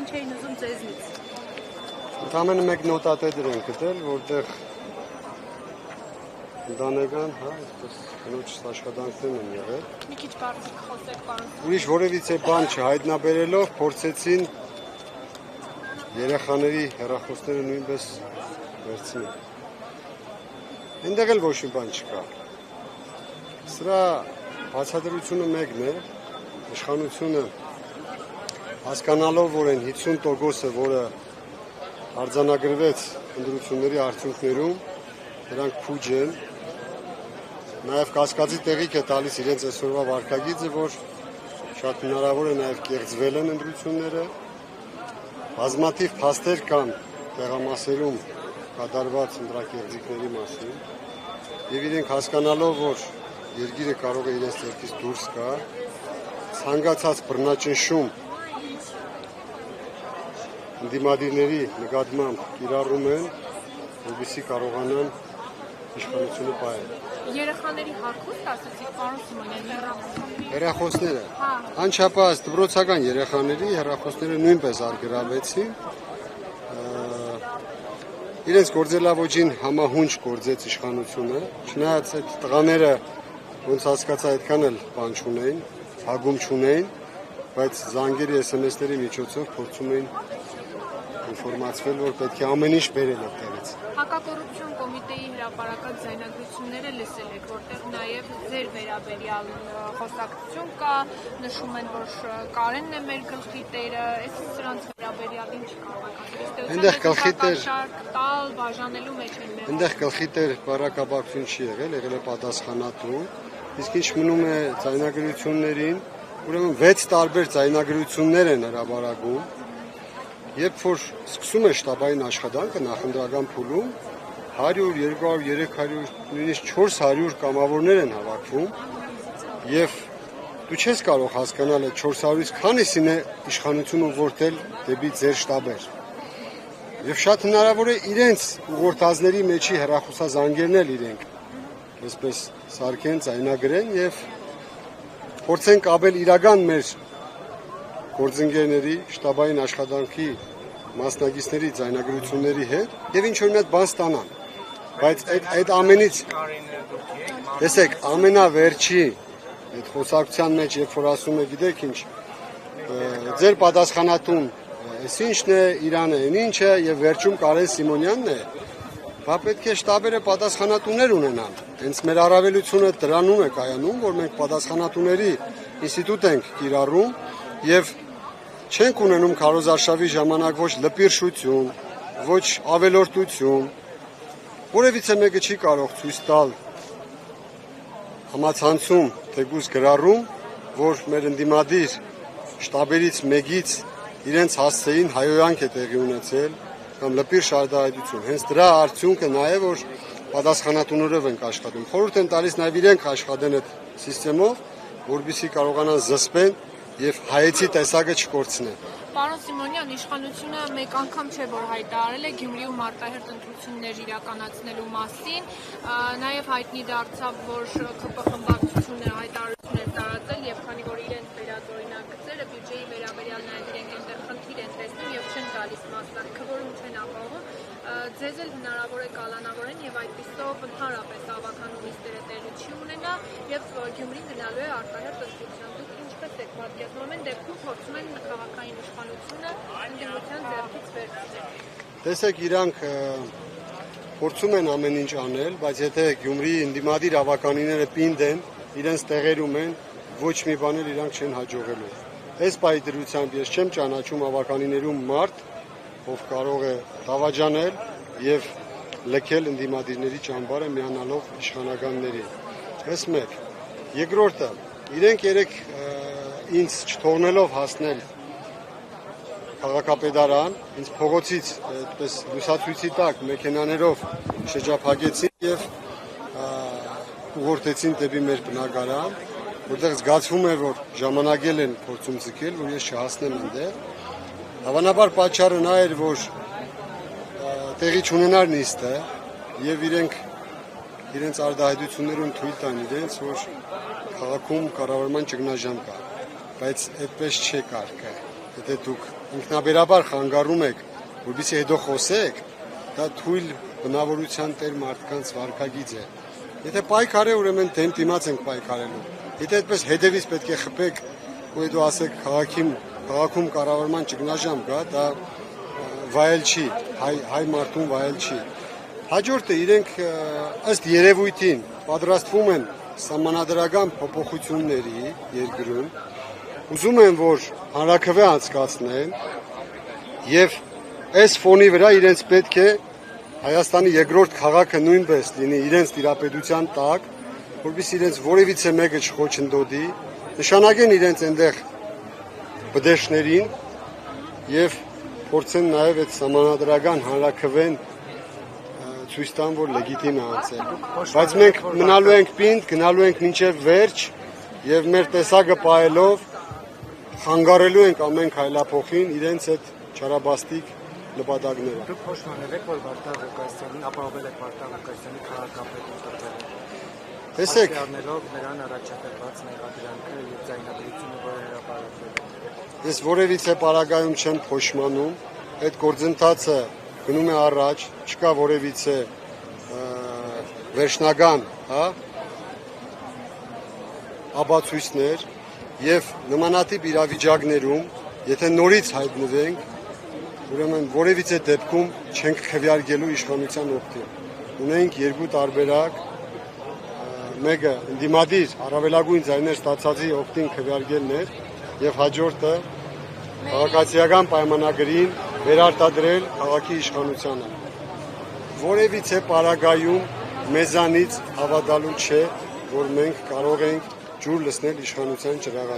ինչ էին ուզում ձեզնից։ Ընդամենը մեկ նոտատետր են գտել, որտեղ ընտանեկան, այսպես կնոջ աշխատանքներն են եղել։ Մի քիչ բարձր խոսեք, պարոն։ Ուրիշ որևիցե բան չհայտնաբերելով փորձեցին երեխաների հեռախոսները նույնպես վերցնել։ Այնտեղ էլ ոչ մի բան չկա։ Սրա բացատրությունը մեկն է, իշխանությունը հասկանալով, որ այն 50%-ը, որը արձանագրվեց ընտրությունների արդյունքներում, նրանք փուջ են, նաև կասկածի տեղիք է տալիս իրենց այսօրվա վարքագիծը, որ շատ հնարավոր է նաև կեղծվել են ընտրությունները, բազմաթիվ փաստեր կան տեղամասերում կատարված ընտրակեղծիքների մասին, եւ իրենք հասկանալով, որ երկիրը կարող է իրենց ձեռքից դուրս գա, ցանկացած բռնաճնշում ընդդիմադիրների նկատմամբ կիրառում են, որպեսզի կարողանան իշխանությունը պահել։ Երեխաների հարկոստ ասացիք, պարոն Սիմոնյան, հեռախոսները։ Անչափահաս դպրոցական երեխաների հեռախոսները նույնպես արգելվեցին։ Իրենց գործելավոճին համահունչ գործեց իշխանությունը, չնայած այդ տղաները ոնց հասկացա այդքան էլ բան չունեին, հագում չունեին, բայց զանգերի SMS-ների միջոցով փորձում էին ինֆորմացվել, որ պետք է ամեն ինչ բերել այդտեղից։ Հակակոռուպցիոն կոմիտեի հրապարակած ձայնագրությունները լսել եք, որտեղ նաև ձեր վերաբերյալ խոսակցություն կա, նշում են, որ Կարենն է մեր գլխի տերը, այս սրանց վերաբերյալ ինչ կարող եք ասել։ Այնտեղ գլխի տեր տալ, բաժանելու մեջ են մեղադրել։ Այնտեղ գլխի տեր բառակապակցություն չի եղել, եղել է պատասխանատու, իսկ ինչ մնում է ձայնագրություններին, ուրեմն 6 տարբեր ձայնագրություններ են հրապարակում, երբ որ սկսում է շտաբային աշխատանքը նախընտրական փուլում 100, 200, 300, նույնիսկ 400 կամավորներ են հավաքվում եւ դու չես կարող հասկանալ այդ 400-ից քանիսին է իշխանություն ուղղորդել դեպի ձեր շտաբեր։ Եվ շատ հնարավոր է իրենց ուղղորդածների մեջի հեռախոսազանգերն էլ իրենք այսպես սարքեն, ձայնագրեն եւ փորձեն կապել իրական մեր գործընկերների շտաբային աշխատանքի մասնակիցների ձայնագրությունների հետ եւ ինչ որ մի հատ բան ստանան։ Բայց այդ ամենից տեսեք, ամենավերջի այդ խոսակցության մեջ երբ որ ասում է, գիտեք ինչ, ձեր պատասխանատուն այս ինչն է, Իրանը այն ինչը եւ վերջում Կարեն Սիմոնյանն է, բա պետք է շտաբերը պատասխանատուներ ունենան։ Հենց մեր առավելությունը դրանում է կայանում, որ մենք պատասխանատուների ինստիտուտ ենք կիրառում եւ չենք ունենում քարոզարշավի ժամանակ ոչ լպիրշություն, ոչ ավելորդություն, որևիցե մեկը չի կարող ցույց տալ համացանցում թեկուզ գրառում, որ մեր ընդդիմադիր շտաբերից մեկից իրենց հասցեին հայոյանք է տեղի ունեցել կամ լպիր շարդայություն։ Հենց դրա արդյունքը նա է, որ պատասխանատուներով ենք աշխատում։ Խորհուրդ են տալիս նաև իրենք աշխատեն այդ համակարգով, որպեսզի կարողանան զսպեն եւ հայեցի տեսակը չկորցնեն։ Պարոն Սիմոնյան, իշխանությունը մեկ անգամ չէ, որ հայտարարել է Գյումրիում արտահերթ ընտրություններ իրականացնելու մասին, նաև հայտնի դարձավ, որ ՔՊ խմբակցությունը հայտարարություններ տարածել եւ քանի որ իրենց վերածօրինակ գծերը բյուջեի վերաբերյալ նաև իրենք այնտեղ խնդիր են տեսնում եւ չեն տալիս մասնակցորում չեն ապահովում, ձեզ էլ հնարավոր է կալանավորեն եւ այդպիսով ընդհանրապես ավականու նիստերը տեղի չի ունենա եւ Գյումրին գնալու է արտահերթ ընտրության։ Դուք ինչպես եք պատկերացնում, ամեն դեպքում փորձում են քաղաքային իշխանությունը ընդդիմության ձեռքից վերցնել։ Տեսեք, իրանք փորձում են ամեն ինչ անել, բայց եթե Գյումրիի ընդդիմադիր ավականիները պինդ են, իրենց տեղերում են, ոչ մի բան էլ իրանք չեն հաջողելու։ Այս պայծրությամբ ես չեմ ճանաչում ավականիներում մարդ, ով կարող է դավաճանել եւ լքել ընդդիմադիրների ճամբարը միանալով իշխանականներին։ Այս մեկ։ Երկրորդը, իրենք երեք ինձ չթողնելով հասնել քաղաքապետարան, ինձ փողոցից այդպես լուսացույցի տակ մեքենաներով շրջափակեցին եւ ուղղորդեցին դեպի մեր բնակարան, որտեղ զգացվում է, որ ժամանակել են փորձում ձգել, որ ես չհասնեմ այնտեղ։ Հավանաբար պատճառը նա էր, որ տեղի չունենար նիստը եւ իրենց արտահայտություններում թույլ տան իրենց, որ քաղաքում կառավարման ճգնաժամ կա, բայց այդպես չէ կարգը։ եթե դուք ինքնաբերաբար խանգարում եք, որովհետեւ հետո խոսեք, դա թույլ բնավորության տեր մարդկանց վարքագիծ է։ Եթե պայքար է, ուրեմն դեմ դիմաց ենք պայքարելու։ Եթե այդպես հետևից պետք է խփեք, ու հետո ասեք քաղաքում կառավարման ճգնաժամ կա, դա վայել չի, հայ մարդուն վայել չի։ Հաջորդը իրենք ըստ երևույթին պատրաստվում են սահմանադրական փոփոխությունների երկրում, ուզում են, որ հանրաքվե անցկացնեն եւ այս ֆոնի վրա իրենց պետք է Հայաստանի երկրորդ քաղաքը նույնպես լինի իրենց տիրապետության տակ, որովհետեւ իրենց որևիցե մեկը չխոչընդոտի, նշանակեն իրենց այնտեղ բդեշներին եւ փորձեն նաեւ այդ սահմանադրական հանրաքվեն ցույց տան, որ լեգիտիմ է անցել։ Բայց մենք մնալու ենք պինդ, գնալու ենք մինչև վերջ եւ մեր տեսակը պահելով խանգարելու ենք ամեն քայլափոխին իրենց այդ չարաբաստիկ նպատակները։ Դուք փոշմանել եք, որ Վարդան Ղուկասյանին ապահովել եք Վարդան Ղուկասյանի քաղաքապետի ընտրվել։ Տեսեք, առնելով նրան առաջադրված մեղադրանքը եւ ձայնագրությունը, որը հրապարակվել է։ ես որևիցե պարագայում չեմ փոշմանում, այդ գործընթացը գնում է առաջ, չկա որևիցե վերջնական, ապացույցներ եւ նմանատիպ իրավիճակներում, եթե նորից հայտնվենք, ուրեմն որևիցե դեպքում չենք քվեարկելու իշխանության օգտին։ Ունենք երկու տարբերակ, մեկը ընդդիմադիր առավելագույն ձայներ ստացածի օգտին քվեարկելն էր եւ հաջորդը քաղաքացիական պայմանագրին վերարտադրել քաղաքի իշխանությանը։ Որևիցե պարագայում մեզանից հավատալու չէ, որ մենք կարող ենք ջուր լցնել իշխանության ճրագը։